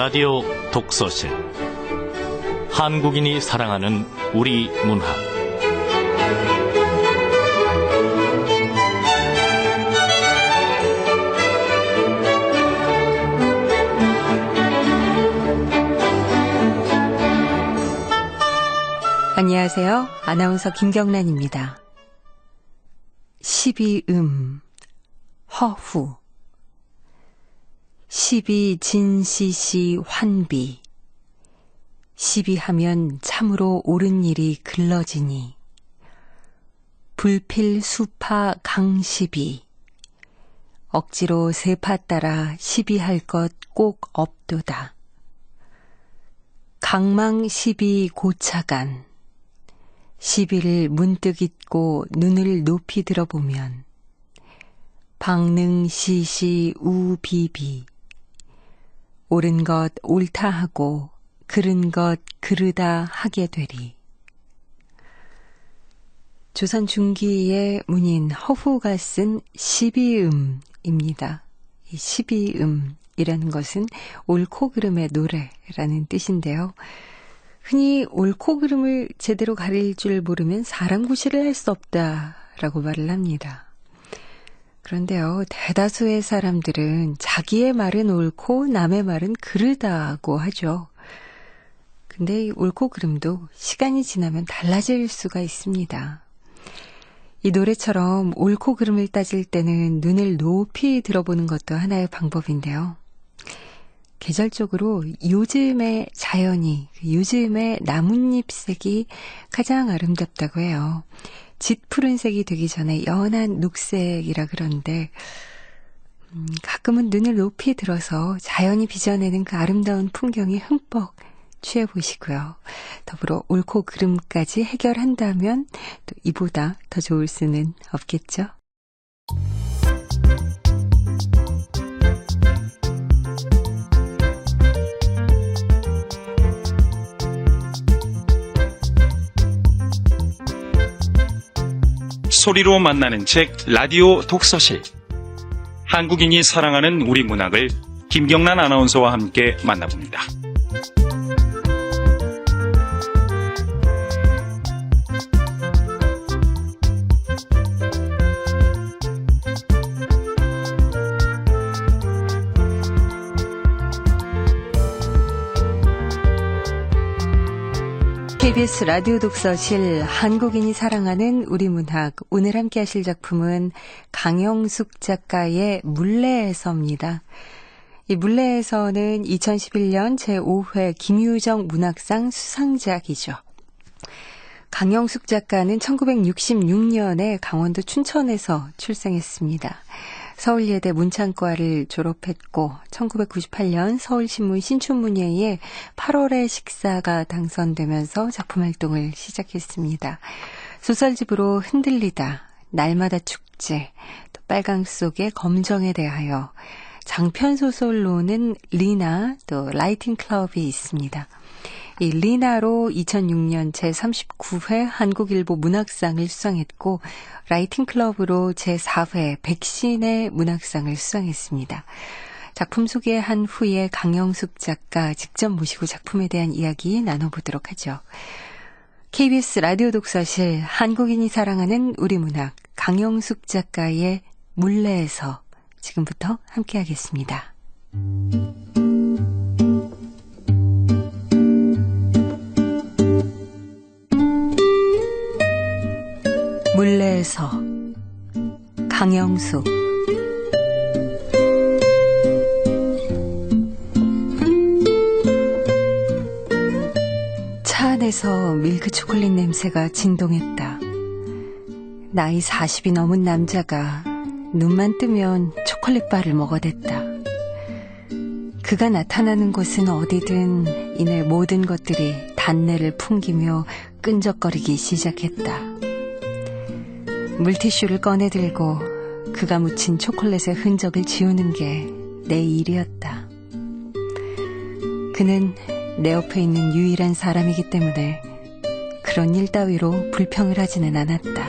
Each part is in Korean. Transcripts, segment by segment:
라디오 독서실 한국인이 사랑하는 우리 문학 안녕하세요. 아나운서 김경란입니다. 12음 허후 12 진시시 환비 12하면 참으로 옳은 일이 글러지니 불필 수파 강시비 억지로 세파 따라 시비할 것 꼭 없도다. 강망 시비 고차간 시비를 문득 잊고 눈을 높이 들어보면 방능 시시 우비비 옳은 것 옳다 하고 그른 것 그르다 하게 되리. 조선 중기의 문인 허후가 쓴 12음입니다. 이 12음이라는 것은 옳고 그름의 노래라는 뜻인데요. 흔히 옳고 그름을 제대로 가릴 줄 모르면 사람 구실을 할 수 없다라고 말을 합니다. 그런데요, 대다수의 사람들은 자기의 말은 옳고 남의 말은 그르다고 하죠. 근데 이 옳고 그름도 시간이 지나면 달라질 수가 있습니다. 이 노래처럼 옳고 그름을 따질 때는 눈을 높이 들어보는 것도 하나의 방법인데요. 계절적으로 요즘의 자연이, 요즘의 나뭇잎색이 가장 아름답다고 해요. 짙푸른색이 되기 전에 연한 녹색이라 그러는데 가끔은 눈을 높이 들어서 자연이 빚어내는 그 아름다운 풍경에 흠뻑 취해보시고요. 더불어 옳고 그름까지 해결한다면 또 이보다 더 좋을 수는 없겠죠. 소리로 만나는 책 라디오 독서실 한국인이 사랑하는 우리 문학을 김경란 아나운서와 함께 만나봅니다. KBS 라디오 독서실 한국인이 사랑하는 우리 문학 오늘 함께 하실 작품은 강영숙 작가의 물레에서입니다. 이 물레에서는 2011년 제5회 김유정 문학상 수상작이죠. 강영숙 작가는 1966년에 강원도 춘천에서 출생했습니다. 서울예대 문창과를 졸업했고 1998년 서울신문 신춘문예에 8월의 식사가 당선되면서 작품활동을 시작했습니다. 소설집으로 흔들리다, 날마다 축제, 또 빨강 속의 검정에 대하여, 장편소설로는 리나, 또 라이팅 클럽이 있습니다. 이 리나로 2006년 제39회 한국일보 문학상을 수상했고 라이팅 클럽으로 제4회 백신의 문학상을 수상했습니다. 작품 소개한 후에 강영숙 작가 직접 모시고 작품에 대한 이야기 나눠보도록 하죠. KBS 라디오 독서실 한국인이 사랑하는 우리 문학 강영숙 작가의 물레에서 지금부터 함께하겠습니다. 물레에서 강영숙 차 안에서 밀크 초콜릿 냄새가 진동했다. 나이 40이 넘은 남자가 눈만 뜨면 초콜릿바를 먹어댔다. 그가 나타나는 곳은 어디든 이내 모든 것들이 단내를 풍기며 끈적거리기 시작했다. 물티슈를 꺼내들고 그가 묻힌 초콜릿의 흔적을 지우는 게 내 일이었다. 그는 내 옆에 있는 유일한 사람이기 때문에 그런 일 따위로 불평을 하지는 않았다.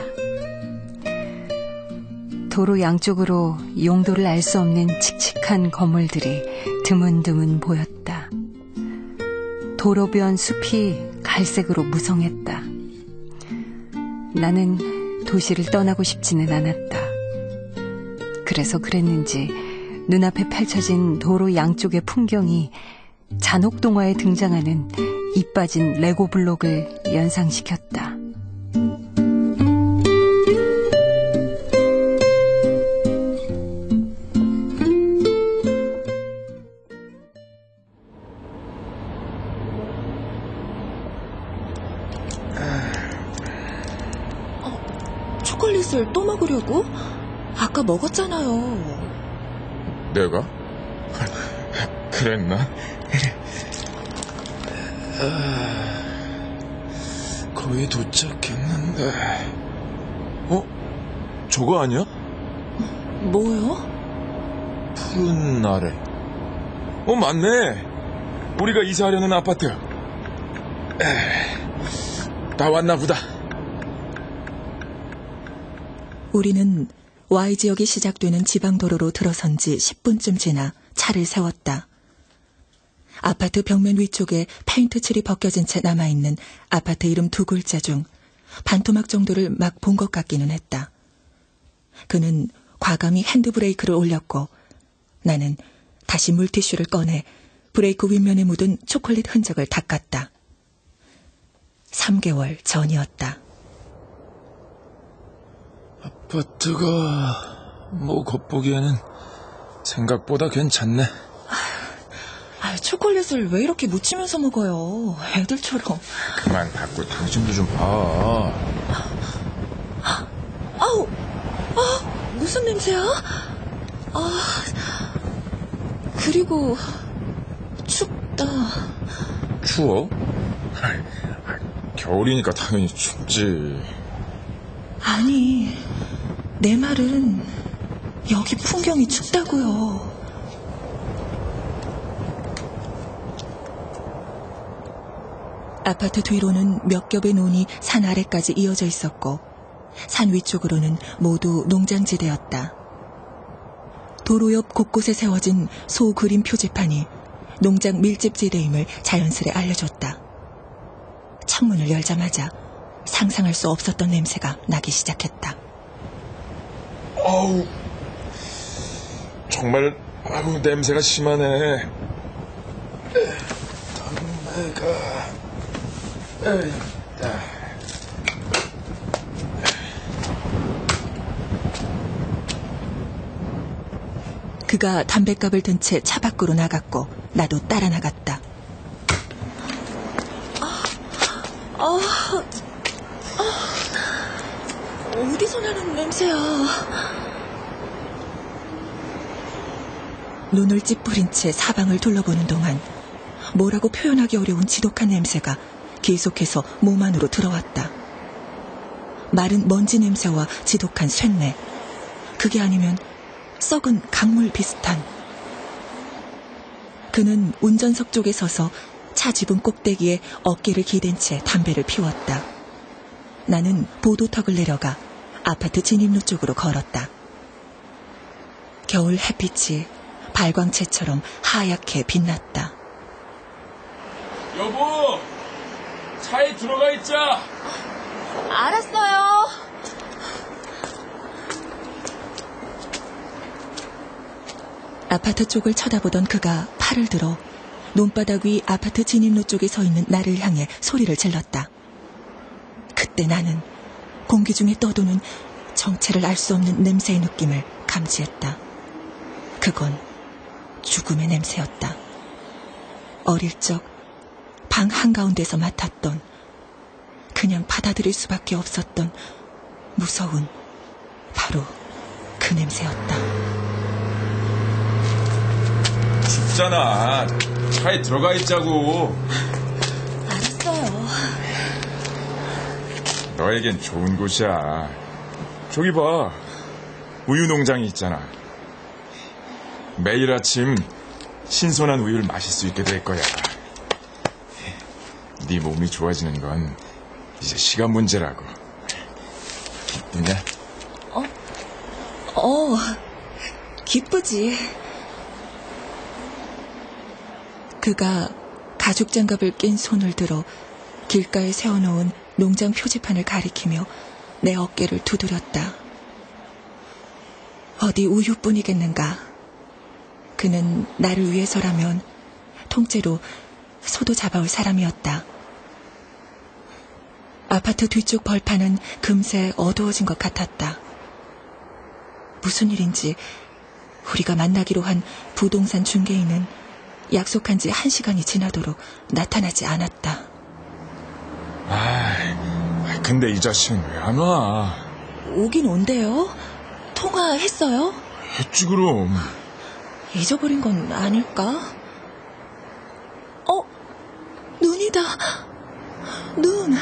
도로 양쪽으로 용도를 알 수 없는 칙칙한 건물들이 드문드문 보였다. 도로변 숲이 갈색으로 무성했다. 나는 도시를 떠나고 싶지는 않았다. 그래서 그랬는지 눈앞에 펼쳐진 도로 양쪽의 풍경이 잔혹동화에 등장하는 이빠진 레고 블록을 연상시켰다. 초콜릿을 또 먹으려고? 아까 먹었잖아요. 내가? 그랬나? 거의 도착했는데. 저거 아니야? 뭐요? 푸른 아래. 맞네. 우리가 이사하려는 아파트. 다 왔나 보다. 우리는 Y지역이 시작되는 지방도로로 들어선 지 10분쯤 지나 차를 세웠다. 아파트 벽면 위쪽에 페인트 칠이 벗겨진 채 남아있는 아파트 이름 2글자 중 반토막 정도를 막 본 것 같기는 했다. 그는 과감히 핸드브레이크를 올렸고 나는 다시 물티슈를 꺼내 브레이크 윗면에 묻은 초콜릿 흔적을 닦았다. 3개월 전이었다. 아파트가 겉보기에는 생각보다 괜찮네. 초콜릿을 왜 이렇게 묻히면서 먹어요? 애들처럼. 그만 닫고 당신도 좀 봐. 무슨 냄새야? 그리고 춥다. 추워? 겨울이니까 당연히 춥지. 아니, 내 말은 여기 풍경이 춥다고요. 아파트 뒤로는 몇 겹의 논이 산 아래까지 이어져 있었고 산 위쪽으로는 모두 농장지대였다. 도로 옆 곳곳에 세워진 소 그림 표지판이 농장 밀집지대임을 자연스레 알려줬다. 창문을 열자마자 상상할 수 없었던 냄새가 나기 시작했다. 정말 냄새가 심하네. 그가 담뱃갑을 든 채 차 밖으로 나갔고 나도 따라 나갔다. 어디서 나는 냄새야. 눈을 찌푸린 채 사방을 둘러보는 동안 뭐라고 표현하기 어려운 지독한 냄새가 계속해서 몸 안으로 들어왔다. 마른 먼지 냄새와 지독한 쇳내. 그게 아니면 썩은 강물 비슷한. 그는 운전석 쪽에 서서 차 지붕 꼭대기에 어깨를 기댄 채 담배를 피웠다. 나는 보도턱을 내려가 아파트 진입로 쪽으로 걸었다. 겨울 햇빛이 발광체처럼 하얗게 빛났다. 여보, 차에 들어가 있자. 알았어요. 아파트 쪽을 쳐다보던 그가 팔을 들어 논바닥 위 아파트 진입로 쪽에 서 있는 나를 향해 소리를 질렀다. 그때 나는 공기 중에 떠도는 정체를 알 수 없는 냄새의 느낌을 감지했다. 그건 죽음의 냄새였다. 어릴 적 방 한가운데서 맡았던, 그냥 받아들일 수밖에 없었던 무서운 바로 그 냄새였다. 춥잖아. 차에 들어가 있자고. 알았어요. 너에겐 좋은 곳이야. 저기 봐. 우유 농장이 있잖아. 매일 아침 신선한 우유를 마실 수 있게 될 거야. 네 몸이 좋아지는 건 이제 시간 문제라고. 기쁘냐? 기쁘지. 그가 가죽 장갑을 낀 손을 들어 길가에 세워놓은 농장 표지판을 가리키며 내 어깨를 두드렸다. 어디 우유뿐이겠는가. 그는 나를 위해서라면 통째로 소도 잡아올 사람이었다. 아파트 뒤쪽 벌판은 금세 어두워진 것 같았다. 무슨 일인지 우리가 만나기로 한 부동산 중개인은 약속한 지 1시간이 지나도록 나타나지 않았다. 근데 이 자식은 왜 안 와? 오긴 온대요. 통화했어요? 했지 그럼. 잊어버린 건 아닐까? 눈이다. 눈.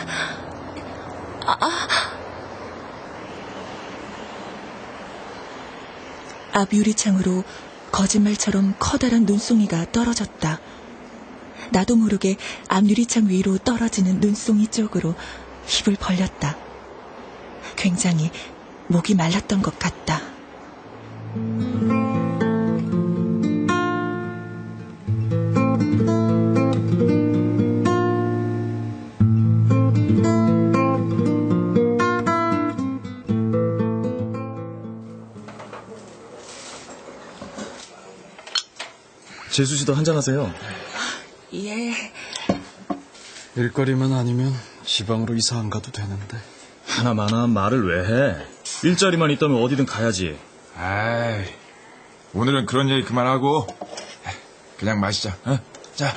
앞 유리창으로 거짓말처럼 커다란 눈송이가 떨어졌다. 나도 모르게 앞 유리창 위로 떨어지는 눈송이 쪽으로 입을 벌렸다. 굉장히 목이 말랐던 것 같다. 재수 씨도 한잔하세요. 예. 일거리만 아니면 지방으로 이사 안 가도 되는데. 하나마나한 말을 왜 해? 일자리만 있다면 어디든 가야지. 아이, 오늘은 그런 얘기 그만하고 그냥 마시자. 어? 자.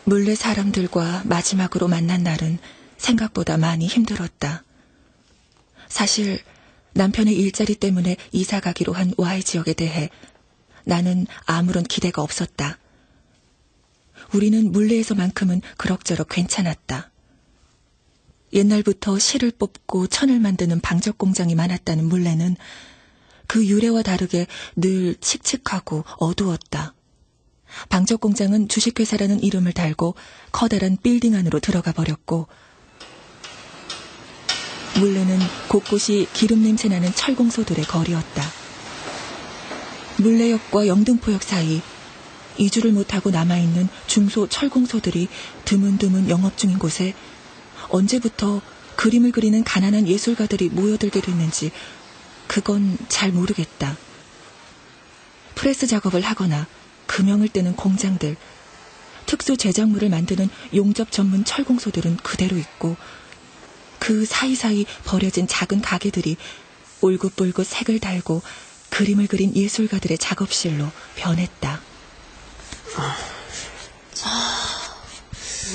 몰래 사람들과 마지막으로 만난 날은 생각보다 많이 힘들었다. 사실 남편의 일자리 때문에 이사 가기로 한 Y지역에 대해 나는 아무런 기대가 없었다. 우리는 물레에서만큼은 그럭저럭 괜찮았다. 옛날부터 실을 뽑고 천을 만드는 방적 공장이 많았다는 물레는 그 유래와 다르게 늘 칙칙하고 어두웠다. 방적 공장은 주식회사라는 이름을 달고 커다란 빌딩 안으로 들어가 버렸고, 물레는 곳곳이 기름 냄새 나는 철공소들의 거리였다. 물레역과 영등포역 사이 이주를 못하고 남아있는 중소 철공소들이 드문드문 영업 중인 곳에 언제부터 그림을 그리는 가난한 예술가들이 모여들게 됐는지 그건 잘 모르겠다. 프레스 작업을 하거나 금형을 뜨는 공장들, 특수 제작물을 만드는 용접 전문 철공소들은 그대로 있고, 그 사이사이 버려진 작은 가게들이 올긋불긋 색을 달고 그림을 그린 예술가들의 작업실로 변했다.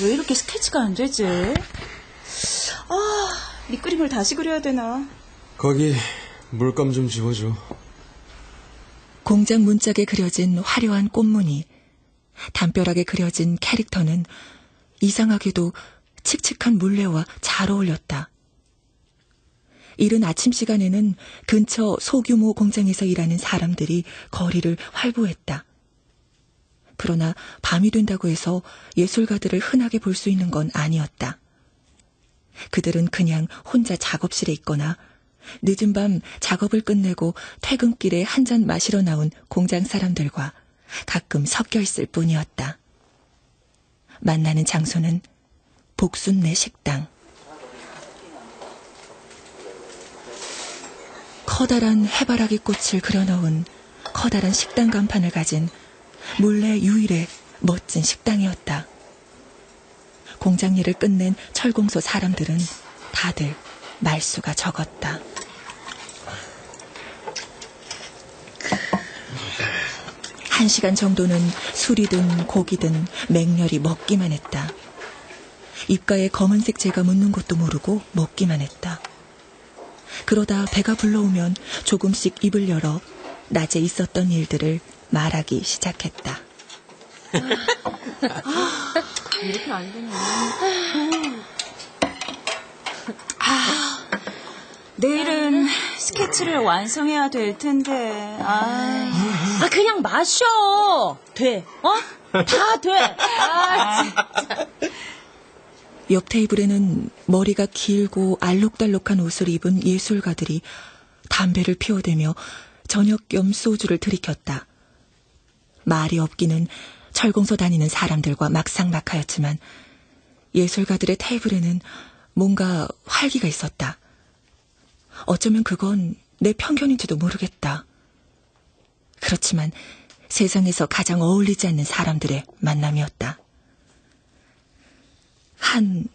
왜 이렇게 스케치가 안 되지? 밑그림을 다시 그려야 되나? 거기 물감 좀 지워줘. 공장 문짝에 그려진 화려한 꽃무늬, 담벼락에 그려진 캐릭터는 이상하게도 칙칙한 물레와 잘 어울렸다. 이른 아침 시간에는 근처 소규모 공장에서 일하는 사람들이 거리를 활보했다. 그러나 밤이 된다고 해서 예술가들을 흔하게 볼 수 있는 건 아니었다. 그들은 그냥 혼자 작업실에 있거나 늦은 밤 작업을 끝내고 퇴근길에 한 잔 마시러 나온 공장 사람들과 가끔 섞여 있을 뿐이었다. 만나는 장소는 복순내 식당. 커다란 해바라기 꽃을 그려넣은 커다란 식당 간판을 가진 물레 유일의 멋진 식당이었다. 공장 일을 끝낸 철공소 사람들은 다들 말수가 적었다. 한 시간 정도는 술이든 고기든 맹렬히 먹기만 했다. 입가에 검은색 재가 묻는 것도 모르고 먹기만 했다. 그러다 배가 불러오면 조금씩 입을 열어 낮에 있었던 일들을 말하기 시작했다. 이렇게 안 되네. 내일은 스케치를 완성해야 될 텐데. 그냥 마셔. 돼. 다 돼. 진짜. 옆 테이블에는 머리가 길고 알록달록한 옷을 입은 예술가들이 담배를 피워대며 저녁 겸 소주를 들이켰다. 말이 없기는 철공소 다니는 사람들과 막상막하였지만 예술가들의 테이블에는 뭔가 활기가 있었다. 어쩌면 그건 내 편견인지도 모르겠다. 그렇지만 세상에서 가장 어울리지 않는 사람들의 만남이었다. 한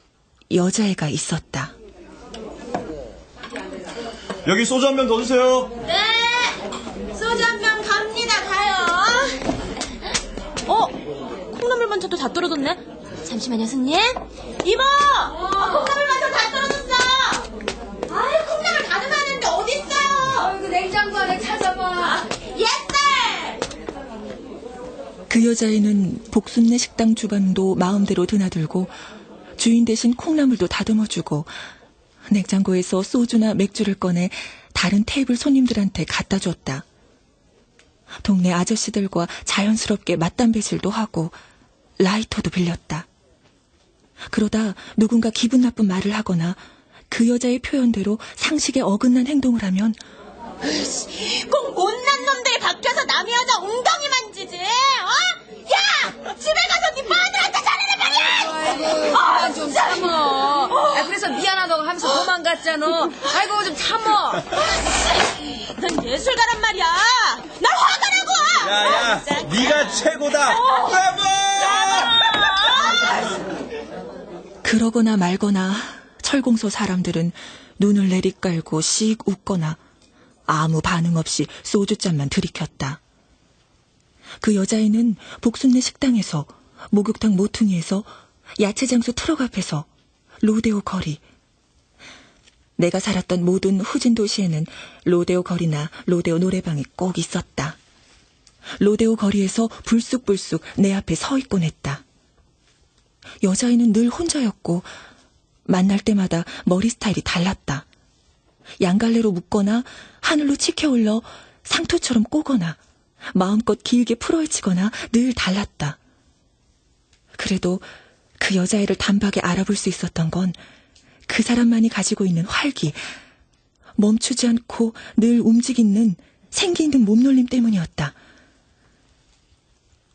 여자애가 있었다. 여기 소주 한 병 더 주세요. 네! 소주 한 병 갑니다, 가요! 콩나물 반찬도 다 떨어졌네? 잠시만요, 손님. 이모! 콩나물 반찬 다 떨어졌어! 아유, 콩나물 다 넣어놨는데 어딨어요? 아이고, 냉장고 안에 찾아봐. 예스! 그 여자애는 복순내 식당 주방도 마음대로 드나들고 주인 대신 콩나물도 다듬어주고 냉장고에서 소주나 맥주를 꺼내 다른 테이블 손님들한테 갖다 줬다. 동네 아저씨들과 자연스럽게 맞담배질도 하고 라이터도 빌렸다. 그러다 누군가 기분 나쁜 말을 하거나 그 여자의 표현대로 상식에 어긋난 행동을 하면 꼭 못난 놈들이 바뀌어서 남의 여자 엉덩이 만지지, 야! 집에 가서 네 마누라한테 잘하는 말이야! 아이고, 좀 참어. 그래서 미안하다고 하면서 도망갔잖아. 아이고, 좀 참어. 넌 예술가란 말이야! 날 화가 나고! 야야, 네가 최고다. 브라보! 그러거나 말거나 철공소 사람들은 눈을 내리깔고 씩 웃거나 아무 반응 없이 소주잔만 들이켰다. 그 여자애는 복순내 식당에서, 목욕탕 모퉁이에서, 야채장수 트럭 앞에서, 로데오 거리. 내가 살았던 모든 후진 도시에는 로데오 거리나 로데오 노래방이 꼭 있었다. 로데오 거리에서 불쑥불쑥 내 앞에 서 있곤 했다. 여자애는 늘 혼자였고 만날 때마다 머리 스타일이 달랐다. 양갈래로 묶거나 하늘로 치켜올려 상토처럼 꼬거나 마음껏 길게 풀어헤치거나 늘 달랐다. 그래도 그 여자애를 단박에 알아볼 수 있었던 건 그 사람만이 가지고 있는 활기, 멈추지 않고 늘 움직이는 생기 있는 몸놀림 때문이었다.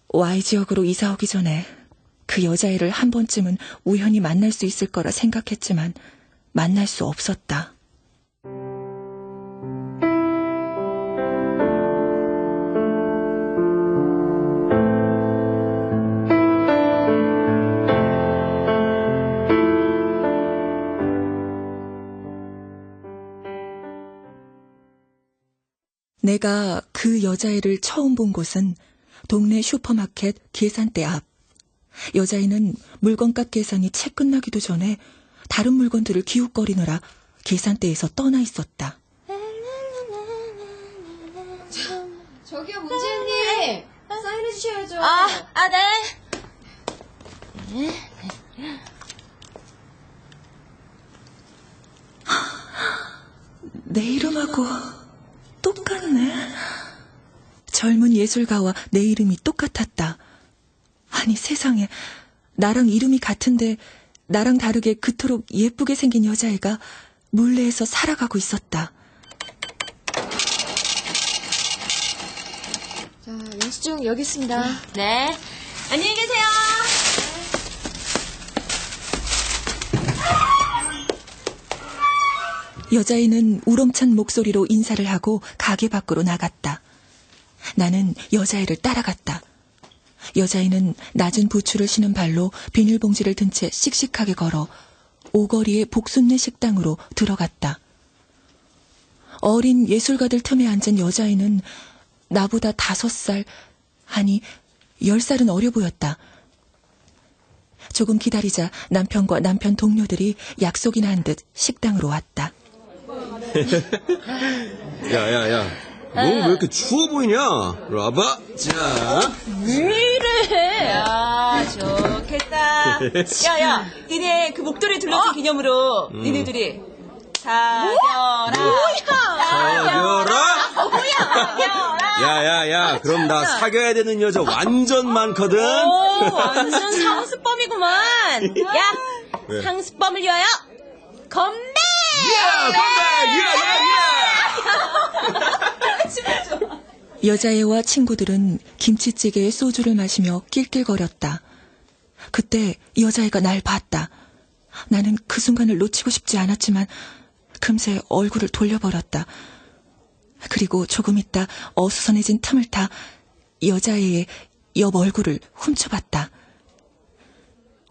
Y지역으로 이사 오기 전에 그 여자애를 한 번쯤은 우연히 만날 수 있을 거라 생각했지만 만날 수 없었다. 내가 그 여자애를 처음 본 곳은 동네 슈퍼마켓 계산대 앞. 여자애는 물건값 계산이 채 끝나기도 전에 다른 물건들을 기웃거리느라 계산대에서 떠나 있었다. 저기요, 문지은님. 사인해 주셔야죠. 네. 내 이름하고 똑같네. 젊은 예술가와 내 이름이 똑같았다. 아니 세상에, 나랑 이름이 같은데 나랑 다르게 그토록 예쁘게 생긴 여자애가 물레에서 살아가고 있었다. 자, 영수증 여기 있습니다. 네. 안녕히 계세요. 여자애는 우렁찬 목소리로 인사를 하고 가게 밖으로 나갔다. 나는 여자애를 따라갔다. 여자애는 낮은 부츠를 신은 발로 비닐봉지를 든 채 씩씩하게 걸어 오거리의 복순내 식당으로 들어갔다. 어린 예술가들 틈에 앉은 여자애는 나보다 5살, 아니 10살은 어려 보였다. 조금 기다리자 남편과 남편 동료들이 약속이나 한 듯 식당으로 왔다. 야야야, 너 왜 이렇게 추워 보이냐? 이리 와봐. 자. 왜 이래? 좋겠다. 야야, 니네 그 목도리 둘러준 기념으로 니네들이 사겨라. 사겨라? 사겨라. 야야야, 그럼 나 사겨야 되는 여자 완전 많거든. 완전 상습범이구만. 야, 왜? 상습범을 위하여 건배! 야, 건배! 야! 춤을 춰. 여자애와 친구들은 김치찌개에 소주를 마시며 낄낄거렸다. 그때 여자애가 날 봤다. 나는 그 순간을 놓치고 싶지 않았지만 금세 얼굴을 돌려버렸다. 그리고 조금 있다 어수선해진 틈을 타 여자애의 옆 얼굴을 훔쳐봤다.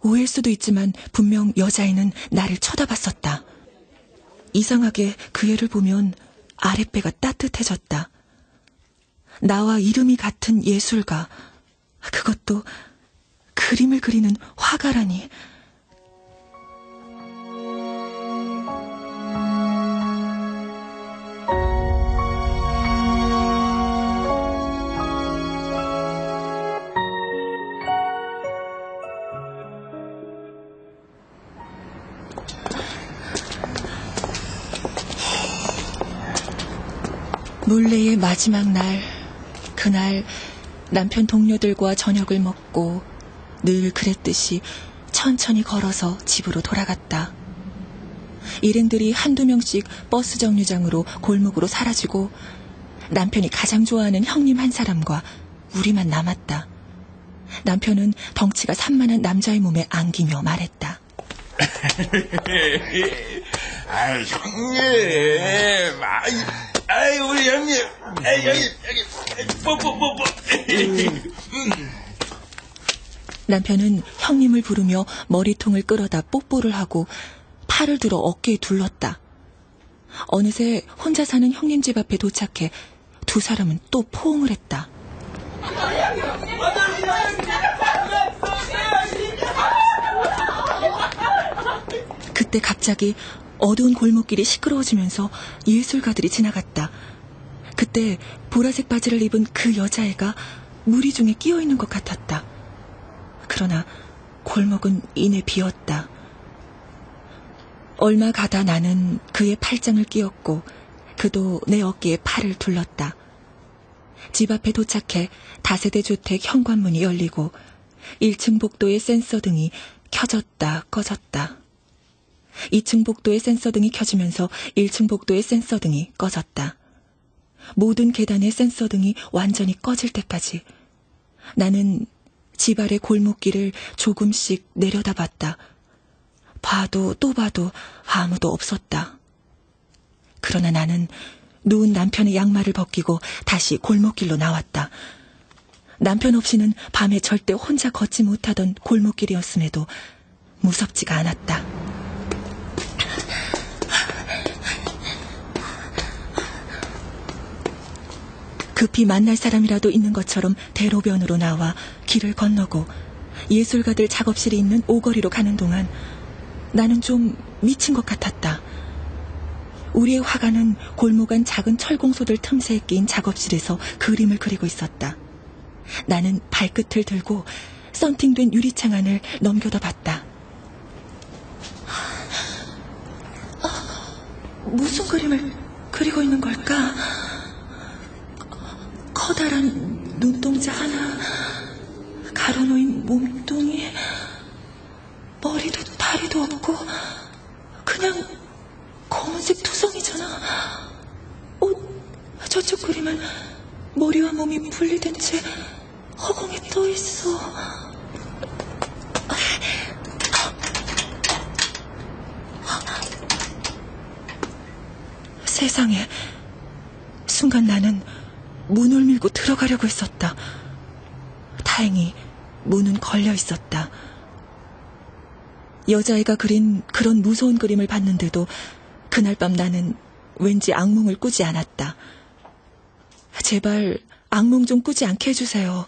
오해일 수도 있지만 분명 여자애는 나를 쳐다봤었다. 이상하게 그 애를 보면 아랫배가 따뜻해졌다. 나와 이름이 같은 예술가, 그것도 그림을 그리는 화가라니. 물레의 마지막 날, 그날 남편 동료들과 저녁을 먹고 늘 그랬듯이 천천히 걸어서 집으로 돌아갔다. 일행들이 한두 명씩 버스 정류장으로 골목으로 사라지고 남편이 가장 좋아하는 형님 한 사람과 우리만 남았다. 남편은 덩치가 산만한 남자의 몸에 안기며 말했다. 아이, 형님. 아이, 우리 형님. 아이, 여기, 뽀뽀. 남편은 형님을 부르며 머리통을 끌어다 뽀뽀를 하고 팔을 들어 어깨에 둘렀다. 어느새 혼자 사는 형님 집 앞에 도착해 두 사람은 또 포옹을 했다. 그때 갑자기 어두운 골목길이 시끄러워지면서 예술가들이 지나갔다. 그때 보라색 바지를 입은 그 여자애가 무리 중에 끼어있는 것 같았다. 그러나 골목은 이내 비었다. 얼마 가다 나는 그의 팔짱을 끼웠고 그도 내 어깨에 팔을 둘렀다. 집 앞에 도착해 다세대 주택 현관문이 열리고 1층 복도의 센서등이 켜졌다 꺼졌다. 2층 복도의 센서등이 켜지면서 1층 복도의 센서등이 꺼졌다. 모든 계단의 센서등이 완전히 꺼질 때까지 나는 집 아래 골목길을 조금씩 내려다봤다. 봐도 또 봐도 아무도 없었다. 그러나 나는 누운 남편의 양말을 벗기고 다시 골목길로 나왔다. 남편 없이는 밤에 절대 혼자 걷지 못하던 골목길이었음에도 무섭지가 않았다. 급히 만날 사람이라도 있는 것처럼 대로변으로 나와 길을 건너고 예술가들 작업실이 있는 오거리로 가는 동안 나는 좀 미친 것 같았다. 우리의 화가는 골목 안 작은 철공소들 틈새에 끼인 작업실에서 그림을 그리고 있었다. 나는 발끝을 들고 썬팅된 유리창 안을 넘겨다 봤다. 무슨 그림을 그리고 있는 걸까? 커다란 눈동자 하나, 가로놓인 몸뚱이, 머리도 다리도 없고 그냥 검은색 투성이잖아. 저쪽 그림은 머리와 몸이 분리된 채 허공에 떠 있어. 세상에, 순간 나는 문을 밀고 들어가려고 했었다. 다행히 문은 걸려 있었다. 여자애가 그린 그런 무서운 그림을 봤는데도 그날 밤 나는 왠지 악몽을 꾸지 않았다. 제발 악몽 좀 꾸지 않게 해주세요.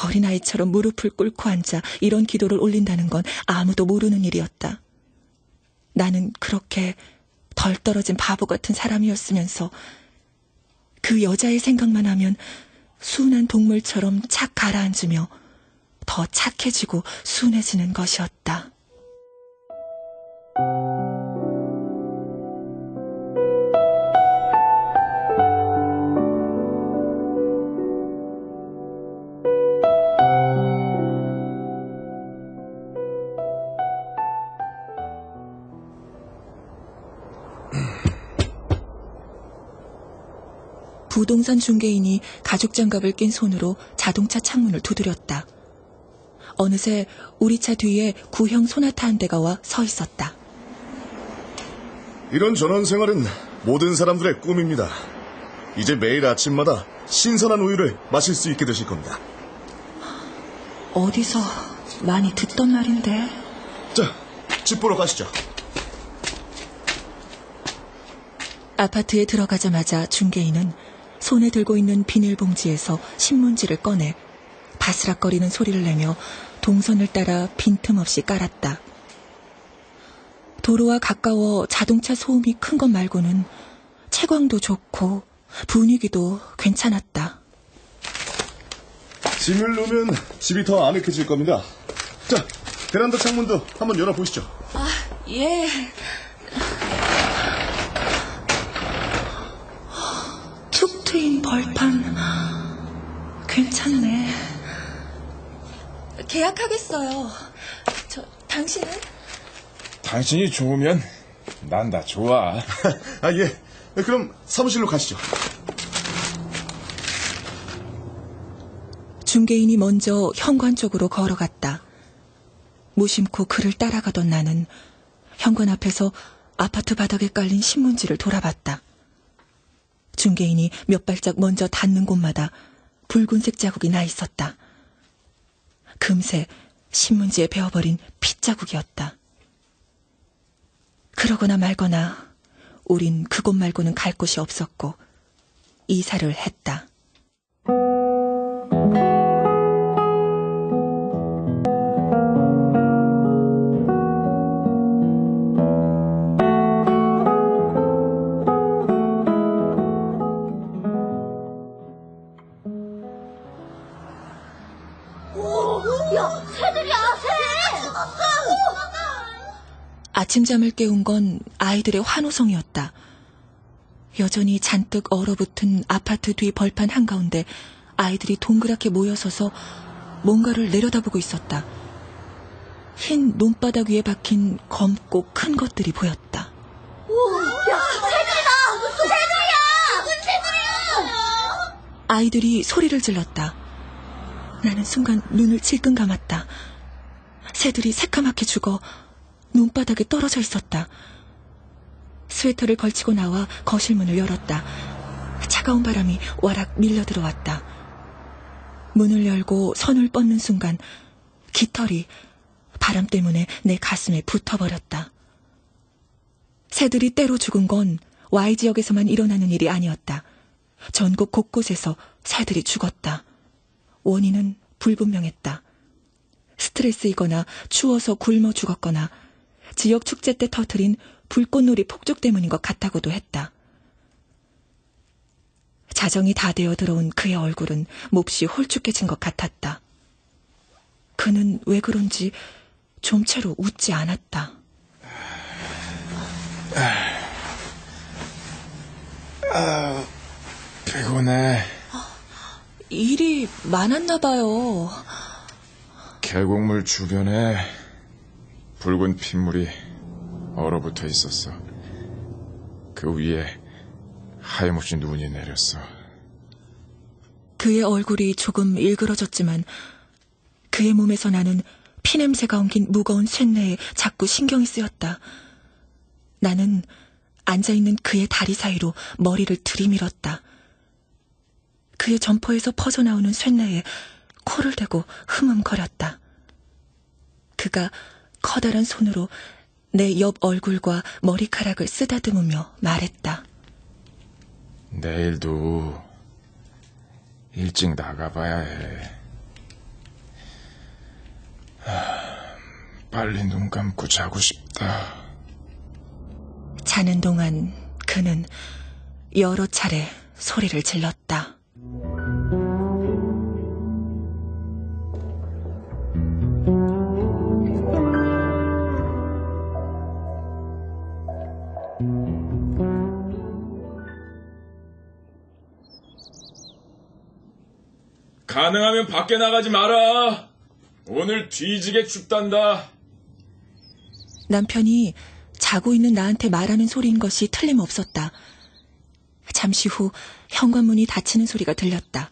어린아이처럼 무릎을 꿇고 앉아 이런 기도를 올린다는 건 아무도 모르는 일이었다. 나는 그렇게 덜 떨어진 바보 같은 사람이었으면서 그 여자의 생각만 하면 순한 동물처럼 착 가라앉으며 더 착해지고 순해지는 것이었다. 부동산 중개인이 가죽 장갑을 낀 손으로 자동차 창문을 두드렸다. 어느새 우리 차 뒤에 구형 소나타 한 대가 와 서 있었다. 이런 전원 생활은 모든 사람들의 꿈입니다. 이제 매일 아침마다 신선한 우유를 마실 수 있게 되실 겁니다. 어디서 많이 듣던 말인데. 자, 집 보러 가시죠. 아파트에 들어가자마자 중개인은 손에 들고 있는 비닐봉지에서 신문지를 꺼내 바스락거리는 소리를 내며 동선을 따라 빈틈없이 깔았다. 도로와 가까워 자동차 소음이 큰 것 말고는 채광도 좋고 분위기도 괜찮았다. 짐을 놓으면 집이 더 아늑해질 겁니다. 자, 베란다 창문도 한번 열어보시죠. 아, 예. 툭 트인 벌판. 괜찮네. 계약하겠어요. 당신은? 당신이 좋으면 난 다 좋아. 아, 예. 그럼 사무실로 가시죠. 중개인이 먼저 현관 쪽으로 걸어갔다. 무심코 그를 따라가던 나는 현관 앞에서 아파트 바닥에 깔린 신문지를 돌아봤다. 중개인이 몇 발짝 먼저 닿는 곳마다 붉은색 자국이 나 있었다. 금세 신문지에 베어버린 핏자국이었다. 그러거나 말거나 우린 그곳 말고는 갈 곳이 없었고 이사를 했다. 야, 새들이야, 새! 아침잠을 깨운 건 아이들의 환호성이었다. 여전히 잔뜩 얼어붙은 아파트 뒤 벌판 한가운데 아이들이 동그랗게 모여서서 뭔가를 내려다보고 있었다. 흰 논바닥 위에 박힌 검고 큰 것들이 보였다. 야, 새들이다! 새들이야! 무슨 새들이야! 아이들이 소리를 질렀다. 나는 순간 눈을 질끈 감았다. 새들이 새까맣게 죽어 논바닥에 떨어져 있었다. 스웨터를 걸치고 나와 거실 문을 열었다. 차가운 바람이 와락 밀려 들어왔다. 문을 열고 선을 뻗는 순간 깃털이 바람 때문에 내 가슴에 붙어버렸다. 새들이 때로 죽은 건 Y지역에서만 일어나는 일이 아니었다. 전국 곳곳에서 새들이 죽었다. 원인은 불분명했다. 스트레스이거나 추워서 굶어 죽었거나 지역 축제 때 터뜨린 불꽃놀이 폭죽 때문인 것 같다고도 했다. 자정이 다 되어 들어온 그의 얼굴은 몹시 홀쭉해진 것 같았다. 그는 왜 그런지 좀채로 웃지 않았다. 피곤해. 일이 많았나 봐요. 계곡물 주변에 붉은 핏물이 얼어붙어 있었어. 그 위에 하염없이 눈이 내렸어. 그의 얼굴이 조금 일그러졌지만 그의 몸에서 나는 피냄새가 엉킨 무거운 쇳내에 자꾸 신경이 쓰였다. 나는 앉아있는 그의 다리 사이로 머리를 들이밀었다. 그의 점퍼에서 퍼져나오는 쇳내에 코를 대고 흐뭇거렸다. 그가 커다란 손으로 내 옆 얼굴과 머리카락을 쓰다듬으며 말했다. 내일도 일찍 나가봐야 해. 빨리 눈 감고 자고 싶다. 자는 동안 그는 여러 차례 소리를 질렀다. 가능하면 밖에 나가지 마라. 오늘 뒤지게 춥단다. 남편이 자고 있는 나한테 말하는 소리인 것이 틀림없었다. 잠시 후 현관문이 닫히는 소리가 들렸다.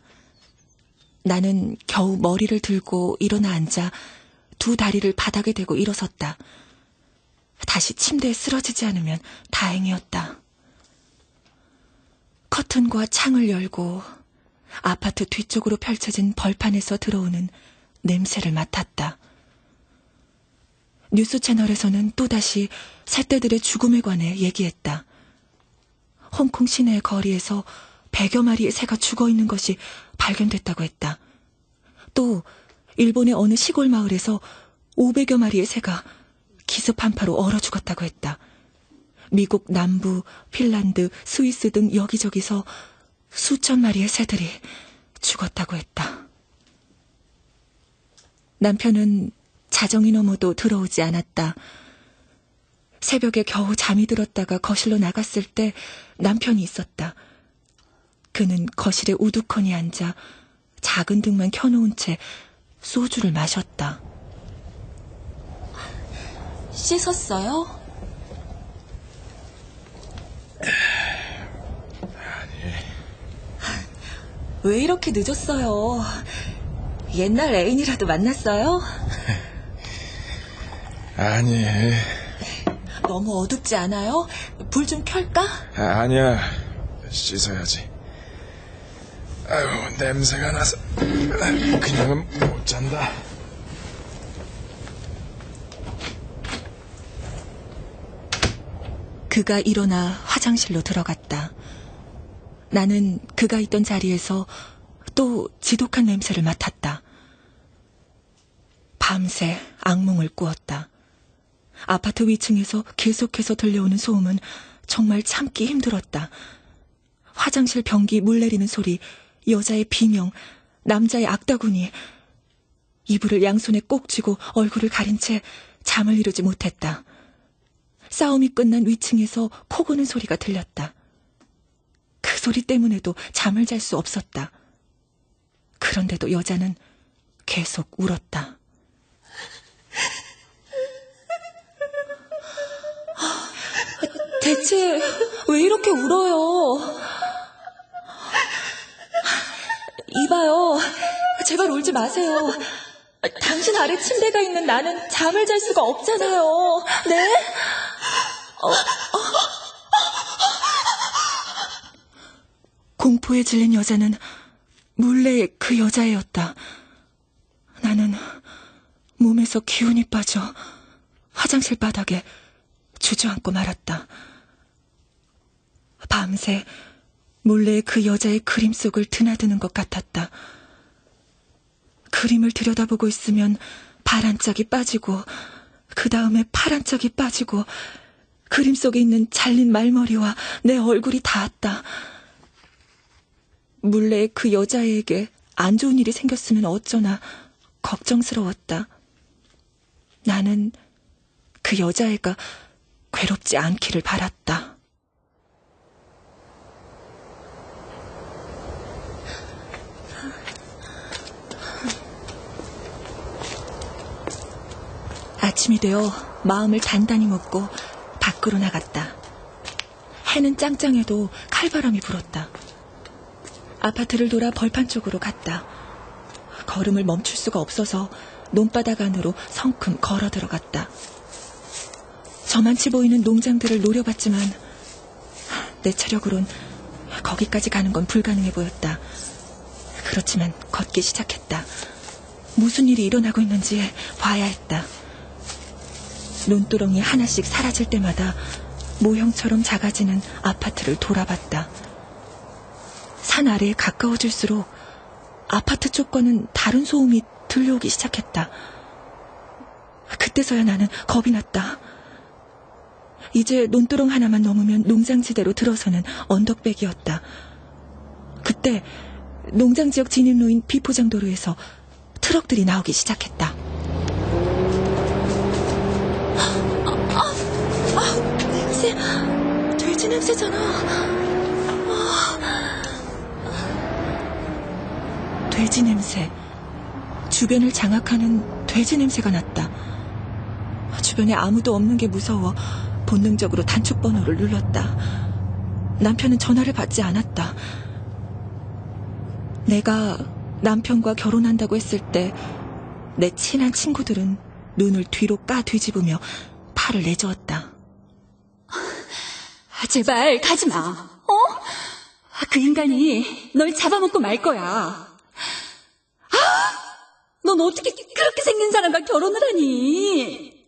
나는 겨우 머리를 들고 일어나 앉아 두 다리를 바닥에 대고 일어섰다. 다시 침대에 쓰러지지 않으면 다행이었다. 커튼과 창을 열고 아파트 뒤쪽으로 펼쳐진 벌판에서 들어오는 냄새를 맡았다. 뉴스 채널에서는 또다시 새떼들의 죽음에 관해 얘기했다. 홍콩 시내의 거리에서 100여 마리의 새가 죽어있는 것이 발견됐다고 했다. 또 일본의 어느 시골 마을에서 500여 마리의 새가 기습 한파로 얼어 죽었다고 했다. 미국 남부, 핀란드, 스위스 등 여기저기서 수천 마리의 새들이 죽었다고 했다. 남편은 자정이 넘어도 들어오지 않았다. 새벽에 겨우 잠이 들었다가 거실로 나갔을 때 남편이 있었다. 그는 거실에 우두커니 앉아 작은 등만 켜놓은 채 소주를 마셨다. 씻었어요? 왜 이렇게 늦었어요? 옛날 애인이라도 만났어요? 아니. 너무 어둡지 않아요? 불 좀 켤까? 아니야. 씻어야지. 아유, 냄새가 나서 그냥은 못 잔다. 그가 일어나 화장실로 들어갔다. 나는 그가 있던 자리에서 또 지독한 냄새를 맡았다. 밤새 악몽을 꾸었다. 아파트 위층에서 계속해서 들려오는 소음은 정말 참기 힘들었다. 화장실 변기 물 내리는 소리, 여자의 비명, 남자의 악다구니. 이불을 양손에 꼭 쥐고 얼굴을 가린 채 잠을 이루지 못했다. 싸움이 끝난 위층에서 코 고는 소리가 들렸다. 그 소리 때문에도 잠을 잘 수 없었다. 그런데도 여자는 계속 울었다. 대체 왜 이렇게 울어요? 이봐요. 제발 울지 마세요. 당신 아래 침대가 있는 나는 잠을 잘 수가 없잖아요. 네? 공포에 질린 여자는 몰래 그 여자애였다. 나는 몸에서 기운이 빠져 화장실 바닥에 주저앉고 말았다. 밤새 몰래 그 여자의 그림 속을 드나드는 것 같았다. 그림을 들여다보고 있으면 파란 짝이 빠지고 그 다음에 파란 짝이 빠지고 그림 속에 있는 잘린 말머리와 내 얼굴이 닿았다. 몰래 그 여자애에게 안 좋은 일이 생겼으면 어쩌나 걱정스러웠다. 나는 그 여자애가 괴롭지 않기를 바랐다. 아침이 되어 마음을 단단히 먹고 밖으로 나갔다. 해는 짱짱해도 칼바람이 불었다. 아파트를 돌아 벌판 쪽으로 갔다. 걸음을 멈출 수가 없어서 논바닥 안으로 성큼 걸어 들어갔다. 저만치 보이는 농장들을 노려봤지만 내 체력으론 거기까지 가는 건 불가능해 보였다. 그렇지만 걷기 시작했다. 무슨 일이 일어나고 있는지 봐야 했다. 논두렁이 하나씩 사라질 때마다 모형처럼 작아지는 아파트를 돌아봤다. 산 아래에 가까워질수록 아파트 쪽과는 다른 소음이 들려오기 시작했다. 그때서야 나는 겁이 났다. 이제 논두렁 하나만 넘으면 농장지대로 들어서는 언덕백이었다. 그때 농장지역 진입로인 비포장도로에서 트럭들이 나오기 시작했다. 냄새, 돼지 냄새잖아. 돼지 냄새. 주변을 장악하는 돼지 냄새가 났다. 주변에 아무도 없는 게 무서워 본능적으로 단축 번호를 눌렀다. 남편은 전화를 받지 않았다. 내가 남편과 결혼한다고 했을 때 내 친한 친구들은 눈을 뒤로 까 뒤집으며 팔을 내저었다. 제발 가지 마. 그 인간이 널 잡아먹고 말 거야. 넌 어떻게 그렇게 생긴 사람과 결혼을 하니?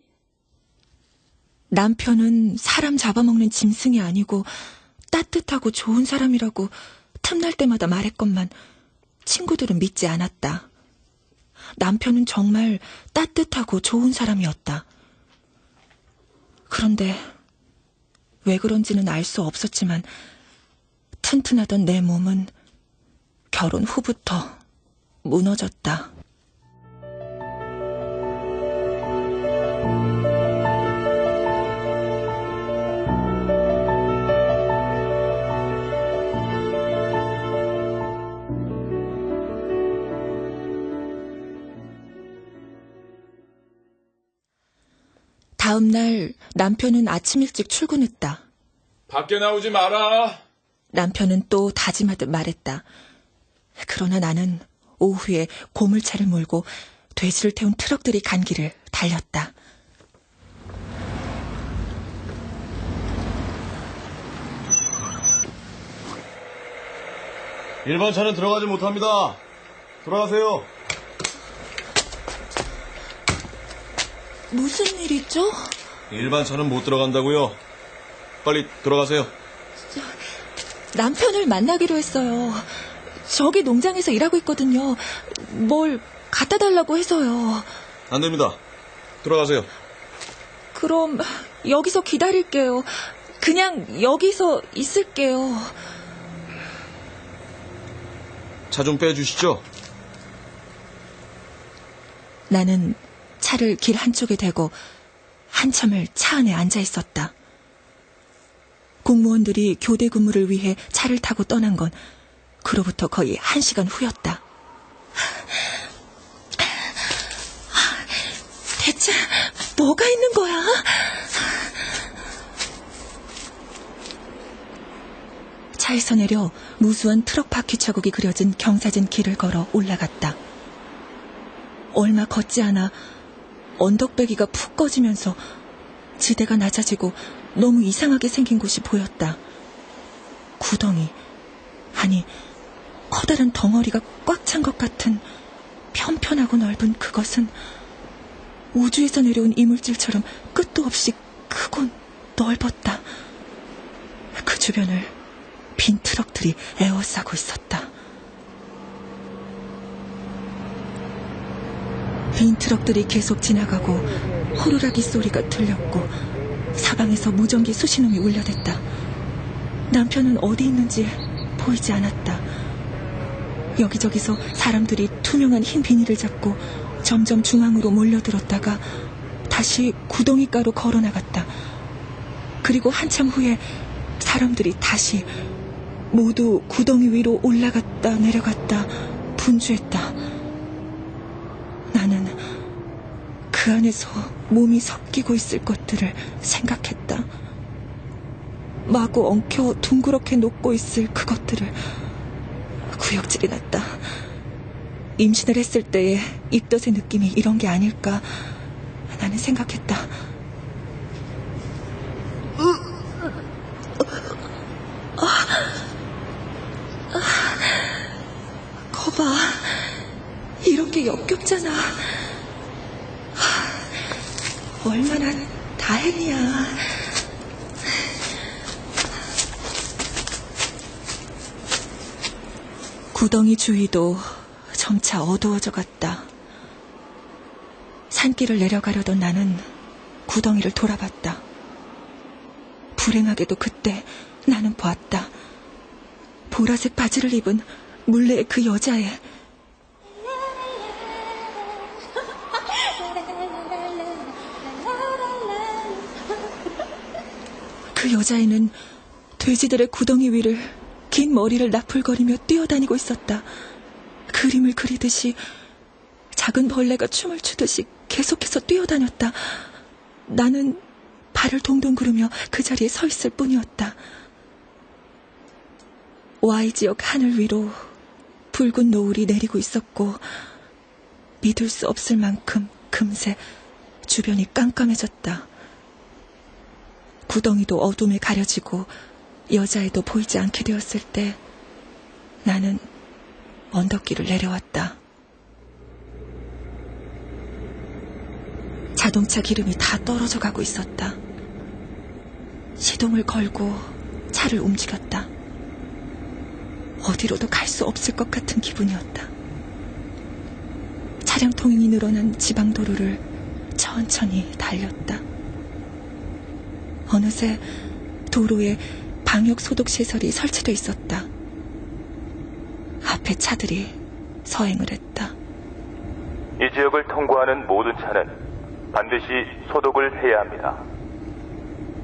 남편은 사람 잡아먹는 짐승이 아니고 따뜻하고 좋은 사람이라고 틈날 때마다 말했건만 친구들은 믿지 않았다. 남편은 정말 따뜻하고 좋은 사람이었다. 그런데 왜 그런지는 알 수 없었지만 튼튼하던 내 몸은 결혼 후부터 무너졌다. 다음 날 남편은 아침 일찍 출근했다. 밖에 나오지 마라. 남편은 또 다짐하듯 말했다. 그러나 나는 오후에 고물차를 몰고 돼지를 태운 트럭들이 간 길을 달렸다. 일반 차는 들어가지 못합니다. 돌아가세요. 무슨 일이죠? 일반 차는 못 들어간다고요. 빨리 들어가세요. 남편을 만나기로 했어요. 저기 농장에서 일하고 있거든요. 뭘 갖다 달라고 해서요. 안 됩니다. 들어가세요. 그럼 여기서 기다릴게요. 그냥 여기서 있을게요. 차 좀 빼주시죠. 나는 차를 길 한쪽에 대고 한참을 차 안에 앉아 있었다. 공무원들이 교대 근무를 위해 차를 타고 떠난 건 그로부터 거의 1시간 후였다. 대체 뭐가 있는 거야? 차에서 내려 무수한 트럭 바퀴 자국이 그려진 경사진 길을 걸어 올라갔다. 얼마 걷지 않아 언덕배기가 푹 꺼지면서 지대가 낮아지고 너무 이상하게 생긴 곳이 보였다. 구덩이, 아니 커다란 덩어리가 꽉 찬 것 같은 편편하고 넓은 그것은 우주에서 내려온 이물질처럼 끝도 없이 크고 넓었다. 그 주변을 빈 트럭들이 에워싸고 있었다. 빈 트럭들이 계속 지나가고 호루라기 소리가 들렸고 사방에서 무전기 수신음이 울려댔다. 남편은 어디 있는지 보이지 않았다. 여기저기서 사람들이 투명한 흰 비닐을 잡고 점점 중앙으로 몰려들었다가 다시 구덩이가로 걸어나갔다. 그리고 한참 후에 사람들이 다시 모두 구덩이 위로 올라갔다 내려갔다 분주했다. 나는 그 안에서 몸이 섞이고 있을 것들을 생각했다. 마구 엉켜 둥그렇게 녹고 있을 그것들을. 구역질이 났다. 임신을 했을 때의 입덧의 느낌이 이런 게 아닐까 나는 생각했다. 거봐, 이런 게 역겹잖아. 얼마나 다행이야. 구덩이 주위도 점차 어두워져 갔다. 산길을 내려가려던 나는 구덩이를 돌아봤다. 불행하게도 그때 나는 보았다. 보라색 바지를 입은 물레의 그 여자애. 그 여자애는 돼지들의 구덩이 위를 긴 머리를 나풀거리며 뛰어다니고 있었다. 그림을 그리듯이 작은 벌레가 춤을 추듯이 계속해서 뛰어다녔다. 나는 발을 동동 구르며 그 자리에 서 있을 뿐이었다. Y지역 하늘 위로 붉은 노을이 내리고 있었고 믿을 수 없을 만큼 금세 주변이 깜깜해졌다. 구덩이도 어둠에 가려지고 여자애도 보이지 않게 되었을 때 나는 언덕길을 내려왔다. 자동차 기름이 다 떨어져 가고 있었다. 시동을 걸고 차를 움직였다. 어디로도 갈 수 없을 것 같은 기분이었다. 차량 통행이 늘어난 지방도로를 천천히 달렸다. 어느새 도로에 방역소독시설이 설치되어 있었다. 앞에 차들이 서행을 했다. 이 지역을 통과하는 모든 차는 반드시 소독을 해야 합니다.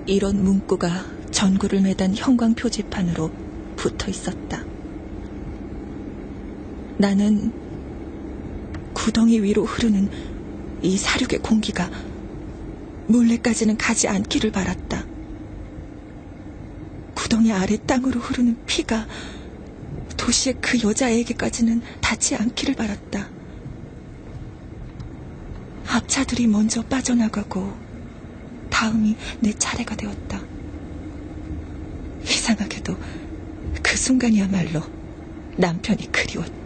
이런 문구가 전구를 매단 형광 표지판으로 붙어 있었다. 나는 구덩이 위로 흐르는 이 사륙의 공기가 물레까지는 가지 않기를 바랐다. 구덩이 아래 땅으로 흐르는 피가 도시의 그 여자에게까지는 닿지 않기를 바랐다. 앞차들이 먼저 빠져나가고 다음이 내 차례가 되었다. 이상하게도 그 순간이야말로 남편이 그리웠다.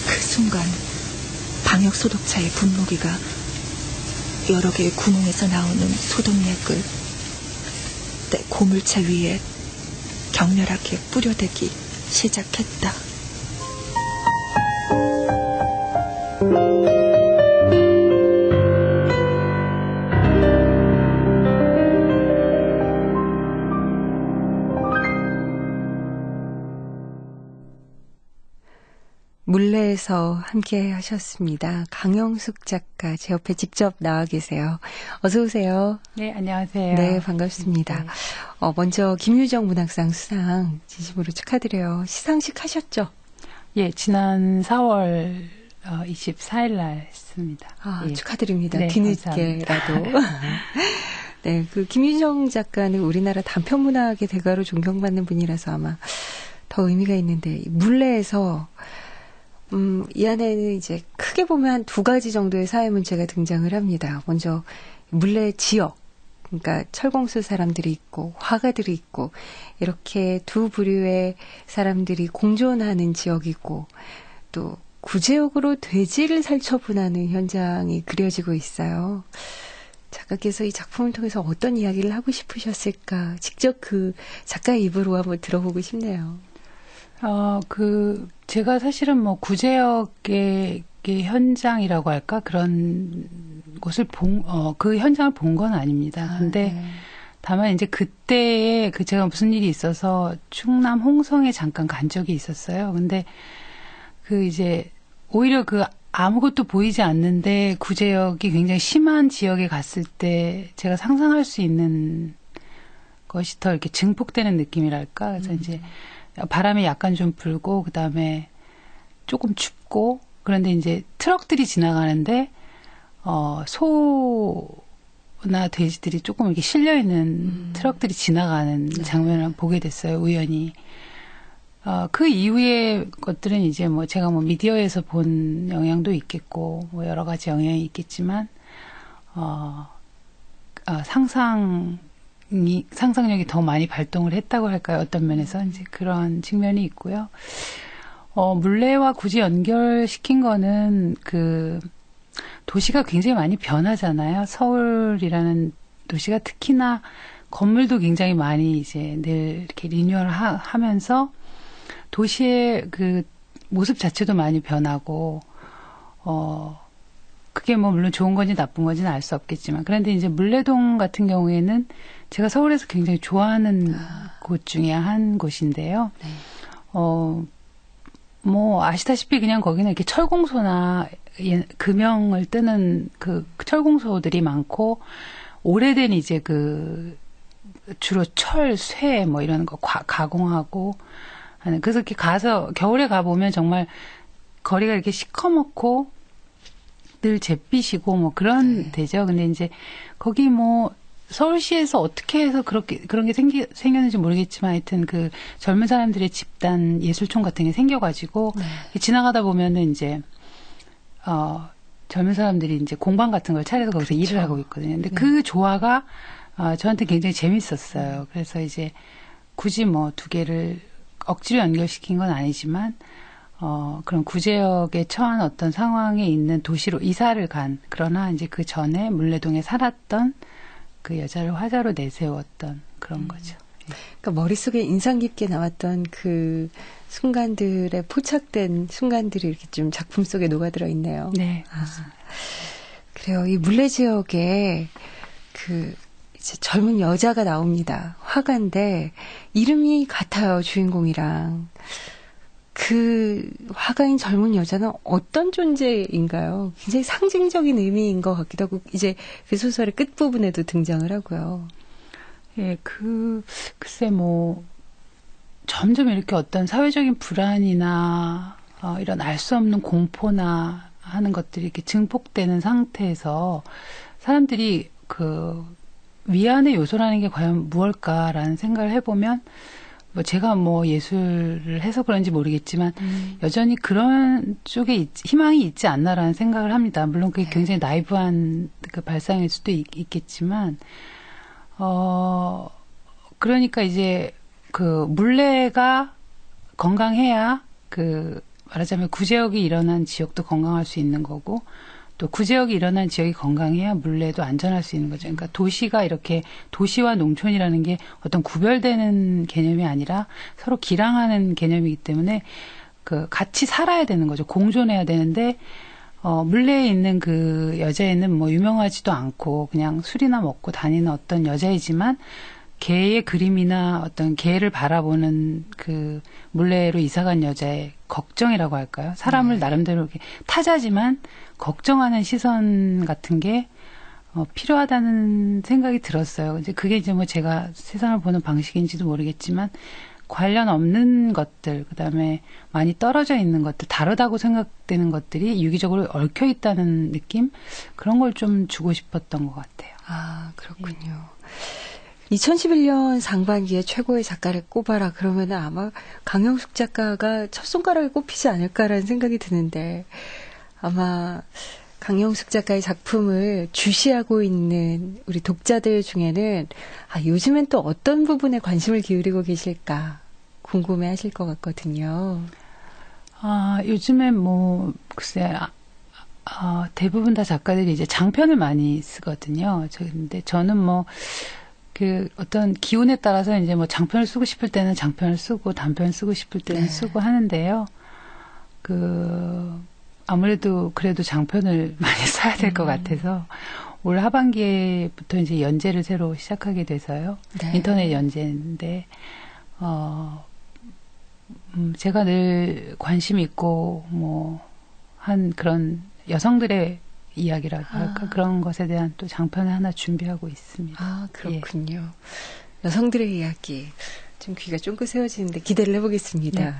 그 순간 방역소독차의 분무기가 여러 개의 구멍에서 나오는 소독약을 내 고물차 위에 격렬하게 뿌려대기 시작했다. 물레에서 함께 하셨습니다. 강영숙 작가 제 옆에 직접 나와 계세요. 어서 오세요. 네, 안녕하세요. 네, 반갑습니다. 네. 먼저 김유정 문학상 수상 진심으로 축하드려요. 시상식 하셨죠? 예, 지난 4월 24일 날 했습니다. 아, 예. 축하드립니다. 네, 뒤늦게라도. 네, 그 김유정 작가는 우리나라 단편문학의 대가로 존경받는 분이라서 아마 더 의미가 있는데 물레에서 이 안에는 이제 크게 보면 한 두 가지 정도의 사회 문제가 등장을 합니다. 먼저 물레 지역, 그러니까 철공소 사람들이 있고 화가들이 있고 이렇게 두 부류의 사람들이 공존하는 지역이고 또 구제역으로 돼지를 살처분하는 현장이 그려지고 있어요. 작가께서 이 작품을 통해서 어떤 이야기를 하고 싶으셨을까? 직접 그 작가의 입으로 한번 들어보고 싶네요. 제가 사실은 뭐 구제역의 현장이라고 할까? 그런 곳을 그 현장을 본 건 아닙니다. 근데 네. 다만 이제 그때에 제가 무슨 일이 있어서 충남 홍성에 잠깐 간 적이 있었어요. 근데 이제 오히려 아무것도 보이지 않는데 구제역이 굉장히 심한 지역에 갔을 때 제가 상상할 수 있는 것이 더 이렇게 증폭되는 느낌이랄까? 그래서 이제 바람이 약간 좀 불고 그다음에 조금 춥고 그런데 이제 트럭들이 지나가는데 소나 돼지들이 조금 이렇게 실려 있는 트럭들이 지나가는 장면을 보게 됐어요. 우연히. 그 이후의 것들은 이제 뭐 제가 뭐 미디어에서 본 영향도 있겠고 뭐 여러 가지 영향이 있겠지만 상상력이 더 많이 발동을 했다고 할까요? 어떤 면에서 이제 그런 측면이 있고요. 물레와 굳이 연결시킨 거는 도시가 굉장히 많이 변하잖아요. 서울이라는 도시가 특히나 건물도 굉장히 많이 이제 늘 이렇게 리뉴얼 하면서 도시의 모습 자체도 많이 변하고, 그게 뭐 물론 좋은 건지 나쁜 건지는 알 수 없겠지만, 그런데 이제 물레동 같은 경우에는 제가 서울에서 굉장히 좋아하는 곳 중에 한 곳인데요. 네. 뭐 아시다시피 그냥 거기는 이렇게 철공소나 금형을 뜨는 철공소들이 많고, 오래된 이제 주로 철, 쇠 뭐 이런 거 가공하고 하는, 그래서 이렇게 가서 겨울에 가보면 정말 거리가 이렇게 시커멓고 늘 잿빛이고 뭐 그런 데죠. 근데 이제 거기 뭐 서울시에서 어떻게 해서 그런 게 생겼는지 모르겠지만 하여튼 그 젊은 사람들의 집단 예술촌 같은 게 생겨가지고 지나가다 보면은 이제 젊은 사람들이 이제 공방 같은 걸 차려서 거기서 일을 하고 있거든요. 근데 그 조화가 저한테 굉장히 재밌었어요. 그래서 이제 굳이 뭐 두 개를 억지로 연결시킨 건 아니지만 그런 구제역에 처한 어떤 상황에 있는 도시로 이사를 간, 그러나 이제 그 전에 물레동에 살았던 그 여자를 화자로 내세웠던 그런 거죠. 그러니까 머릿속에 인상 깊게 남았던 그 순간들에 포착된 순간들이 이렇게 좀 작품 속에 녹아들어 있네요. 네. 그래요. 이 물레 지역에 그 이제 젊은 여자가 나옵니다. 화가인데 이름이 같아요, 주인공이랑. 그 화가인 젊은 여자는 어떤 존재인가요? 굉장히 상징적인 의미인 것 같기도 하고, 이제 그 소설의 끝부분에도 등장을 하고요. 예, 글쎄 뭐, 점점 이렇게 어떤 사회적인 불안이나, 이런 알 수 없는 공포나 하는 것들이 이렇게 증폭되는 상태에서 사람들이 그 위안의 요소라는 게 과연 무엇일까라는 생각을 해보면, 뭐 제가 뭐 예술을 해서 그런지 모르겠지만 여전히 그런 쪽에 희망이 있지 않나라는 생각을 합니다. 물론 그게 굉장히 나이브한 그 발상일 수도 있겠지만 그러니까 이제 그 물레가 건강해야 그 말하자면 구제역이 일어난 지역도 건강할 수 있는 거고, 또 구제역이 일어난 지역이 건강해야 물레도 안전할 수 있는 거죠. 그러니까 도시가 이렇게 도시와 농촌이라는 게 어떤 구별되는 개념이 아니라 서로 기량하는 개념이기 때문에 그 같이 살아야 되는 거죠. 공존해야 되는데 물레에 있는 그 여자애는 뭐 유명하지도 않고 그냥 술이나 먹고 다니는 어떤 여자이지만 개의 그림이나 어떤 개를 바라보는 그 물레로 이사간 여자의 걱정이라고 할까요? 사람을 나름대로 이렇게 타자지만 걱정하는 시선 같은 게 필요하다는 생각이 들었어요. 이제 그게 이제 뭐 제가 세상을 보는 방식인지도 모르겠지만 관련 없는 것들, 그다음에 많이 떨어져 있는 것들, 다르다고 생각되는 것들이 유기적으로 얽혀 있다는 느낌? 그런 걸 좀 주고 싶었던 것 같아요. 아, 그렇군요. 2011년 상반기에 최고의 작가를 꼽아라 그러면 아마 강영숙 작가가 첫 손가락을 꼽히지 않을까라는 생각이 드는데, 아마 강영숙 작가의 작품을 주시하고 있는 우리 독자들 중에는 요즘엔 또 어떤 부분에 관심을 기울이고 계실까 궁금해 하실 것 같거든요. 요즘엔 뭐 글쎄 대부분 다 작가들이 이제 장편을 많이 쓰거든요. 근데 저는 뭐 그 어떤 기운에 따라서 이제 뭐 장편을 쓰고 싶을 때는 장편을 쓰고 단편을 쓰고 싶을 때는 쓰고 하는데요. 아무래도 그래도 장편을 많이 써야 될 것 같아서 올 하반기에부터 이제 연재를 새로 시작하게 돼서요. 인터넷 연재인데 제가 늘 관심 있고 뭐 한 그런 여성들의 이야기라고 할까, 그런 것에 대한 또 장편을 하나 준비하고 있습니다. 그렇군요. 예. 여성들의 이야기. 좀 귀가 쫑긋 세워지는데 기대를 해보겠습니다.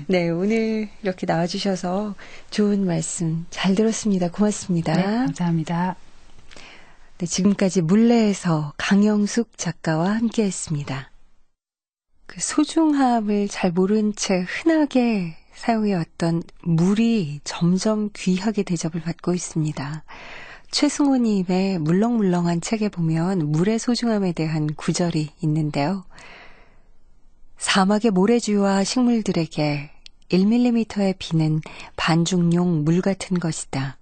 네, 오늘 이렇게 나와주셔서 좋은 말씀 잘 들었습니다. 고맙습니다. 네, 감사합니다. 네, 지금까지 물레에서 강영숙 작가와 함께했습니다. 그 소중함을 잘 모른 채 흔하게 사용해왔던 물이 점점 귀하게 대접을 받고 있습니다. 최승호님의 물렁물렁한 책에 보면 물의 소중함에 대한 구절이 있는데요. 사막의 모래주와 식물들에게 1mm의 비는 반죽용 물 같은 것이다.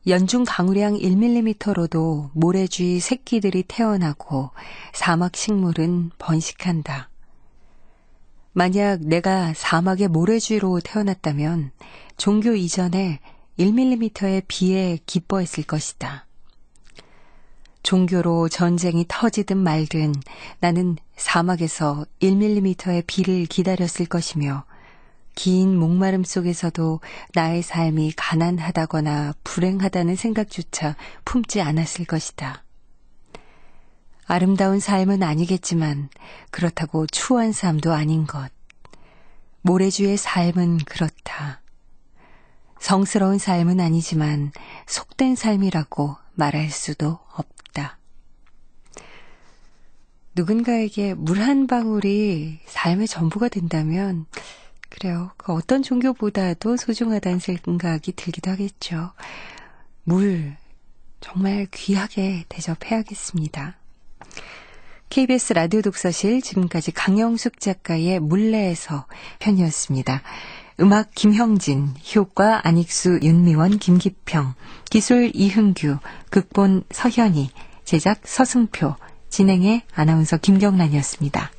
연중 강우량 1mm로도 모래주의 새끼들이 태어나고 사막 식물은 번식한다. 만약 내가 사막의 모래주로 태어났다면 종교 이전에 1mm의 비에 기뻐했을 것이다. 종교로 전쟁이 터지든 말든 나는 사막에서 1mm의 비를 기다렸을 것이며 긴 목마름 속에서도 나의 삶이 가난하다거나 불행하다는 생각조차 품지 않았을 것이다. 아름다운 삶은 아니겠지만 그렇다고 추한 삶도 아닌 것. 모래주의 삶은 그렇다. 성스러운 삶은 아니지만 속된 삶이라고 말할 수도 없다. 누군가에게 물 한 방울이 삶의 전부가 된다면 그래요. 그 어떤 종교보다도 소중하다는 생각이 들기도 하겠죠. 물 정말 귀하게 대접해야겠습니다. KBS 라디오 독서실 지금까지 강영숙 작가의 물레에서 편이었습니다. 음악 김형진, 효과 안익수, 윤미원, 김기평, 기술 이흥규, 극본 서현희, 제작 서승표, 진행의 아나운서 김경란이었습니다.